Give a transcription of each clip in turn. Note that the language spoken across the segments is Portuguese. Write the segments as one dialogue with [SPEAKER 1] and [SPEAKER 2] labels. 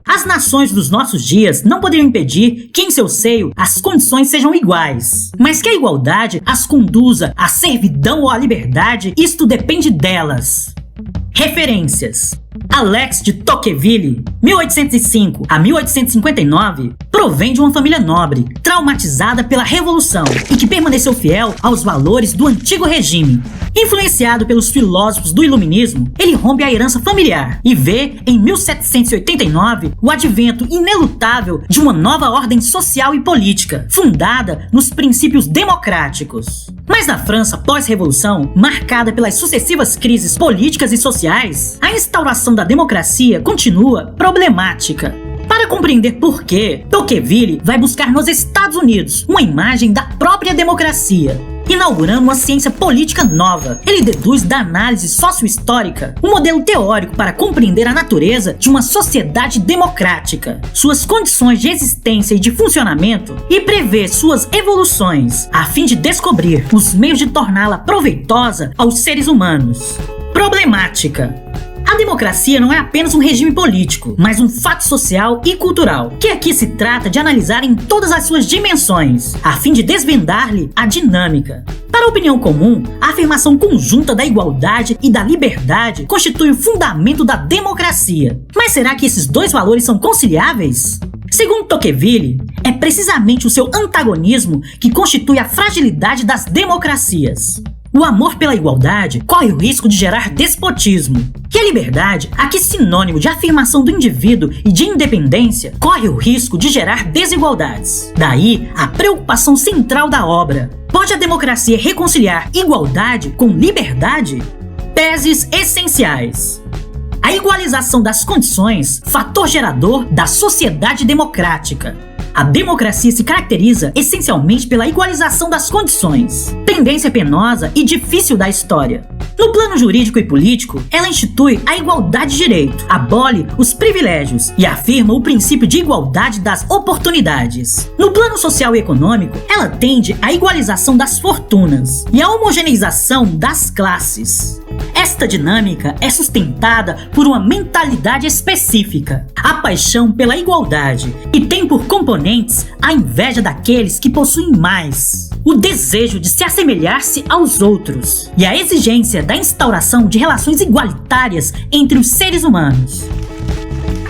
[SPEAKER 1] As nações dos nossos dias não poderiam impedir que em seu seio as condições sejam iguais, mas que a igualdade as conduza à servidão ou à liberdade, isto depende delas. Referências: Alex de Tocqueville, 1805 a 1859, provém de uma família nobre, traumatizada pela Revolução e que permaneceu fiel aos valores do antigo regime. Influenciado pelos filósofos do Iluminismo, ele rompe a herança familiar e vê, em 1789, o advento inelutável de uma nova ordem social e política, fundada nos princípios democráticos. Mas na França pós-revolução, marcada pelas sucessivas crises políticas e sociais, a instauração da democracia continua problemática. Para compreender por que, Tocqueville vai buscar nos Estados Unidos uma imagem da própria democracia, inaugurando uma ciência política nova. Ele deduz da análise sócio-histórica um modelo teórico para compreender a natureza de uma sociedade democrática, suas condições de existência e de funcionamento, e prevê suas evoluções, a fim de descobrir os meios de torná-la proveitosa aos seres humanos. Problemática: a democracia não é apenas um regime político, mas um fato social e cultural, que aqui se trata de analisar em todas as suas dimensões, a fim de desvendar-lhe a dinâmica. Para a opinião comum, a afirmação conjunta da igualdade e da liberdade constitui o fundamento da democracia. Mas será que esses dois valores são conciliáveis? Segundo Tocqueville, é precisamente o seu antagonismo que constitui a fragilidade das democracias. O amor pela igualdade corre o risco de gerar despotismo. E a liberdade, aqui sinônimo de afirmação do indivíduo e de independência, corre o risco de gerar desigualdades. Daí, a preocupação central da obra. Pode a democracia reconciliar igualdade com liberdade? Teses essenciais: a igualização das condições, fator gerador da sociedade democrática. A democracia se caracteriza essencialmente pela igualização das condições, tendência penosa e difícil da história. No plano jurídico e político, ela institui a igualdade de direito, abole os privilégios e afirma o princípio de igualdade das oportunidades. No plano social e econômico, ela tende à igualização das fortunas e à homogeneização das classes. Esta dinâmica é sustentada por uma mentalidade específica, a paixão pela igualdade, e tem por componentes a inveja daqueles que possuem mais, o desejo de se assemelhar-se aos outros e a exigência da instauração de relações igualitárias entre os seres humanos.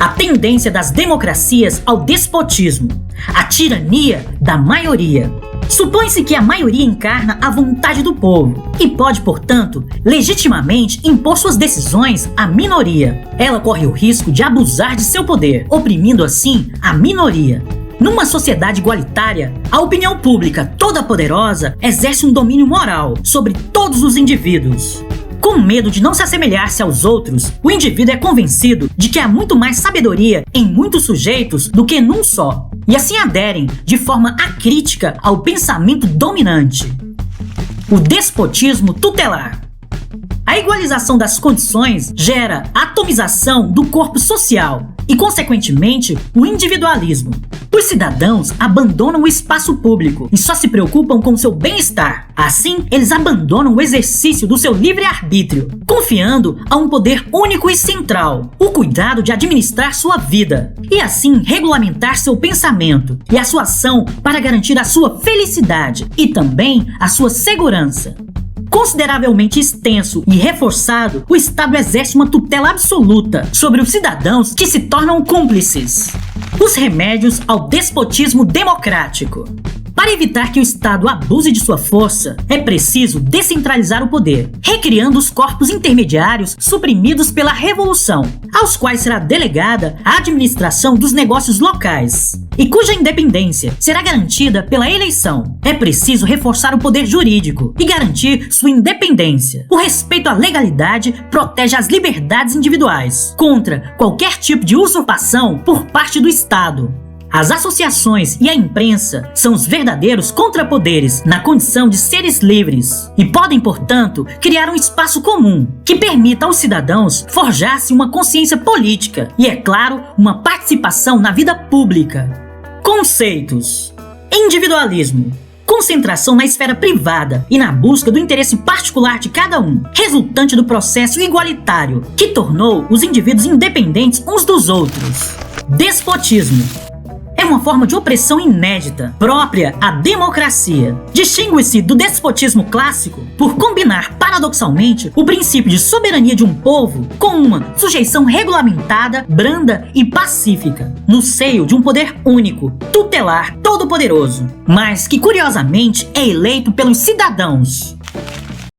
[SPEAKER 1] A tendência das democracias ao despotismo, a tirania da maioria. Supõe-se que a maioria encarna a vontade do povo e pode, portanto, legitimamente impor suas decisões à minoria. Ela corre o risco de abusar de seu poder, oprimindo assim a minoria. Numa sociedade igualitária, a opinião pública toda poderosa exerce um domínio moral sobre todos os indivíduos. Com medo de não se assemelhar-se aos outros, o indivíduo é convencido de que há muito mais sabedoria em muitos sujeitos do que num só, e assim aderem de forma acrítica ao pensamento dominante. O despotismo tutelar. A igualização das condições gera atomização do corpo social e, consequentemente, o individualismo. Os cidadãos abandonam o espaço público e só se preocupam com seu bem-estar. Assim, eles abandonam o exercício do seu livre-arbítrio, confiando a um poder único e central, o cuidado de administrar sua vida, e assim regulamentar seu pensamento e a sua ação para garantir a sua felicidade e também a sua segurança. Consideravelmente extenso e reforçado, o Estado exerce uma tutela absoluta sobre os cidadãos que se tornam cúmplices. Os remédios ao despotismo democrático. Para evitar que o Estado abuse de sua força, é preciso descentralizar o poder, recriando os corpos intermediários suprimidos pela Revolução, aos quais será delegada a administração dos negócios locais, e cuja independência será garantida pela eleição. É preciso reforçar o poder jurídico e garantir sua independência. O respeito à legalidade protege as liberdades individuais contra qualquer tipo de usurpação por parte do Estado. As associações e a imprensa são os verdadeiros contrapoderes na condição de seres livres e podem, portanto, criar um espaço comum que permita aos cidadãos forjar-se uma consciência política e, é claro, uma participação na vida pública. Conceitos: individualismo. concentração na esfera privada e na busca do interesse particular de cada um, resultante do processo igualitário, que tornou os indivíduos independentes uns dos outros. Despotismo é uma forma de opressão inédita, própria à democracia. Distingue-se do despotismo clássico por combinar, paradoxalmente, o princípio de soberania de um povo com uma sujeição regulamentada, branda e pacífica, no seio de um poder único, tutelar, todo-poderoso, mas que curiosamente é eleito pelos cidadãos.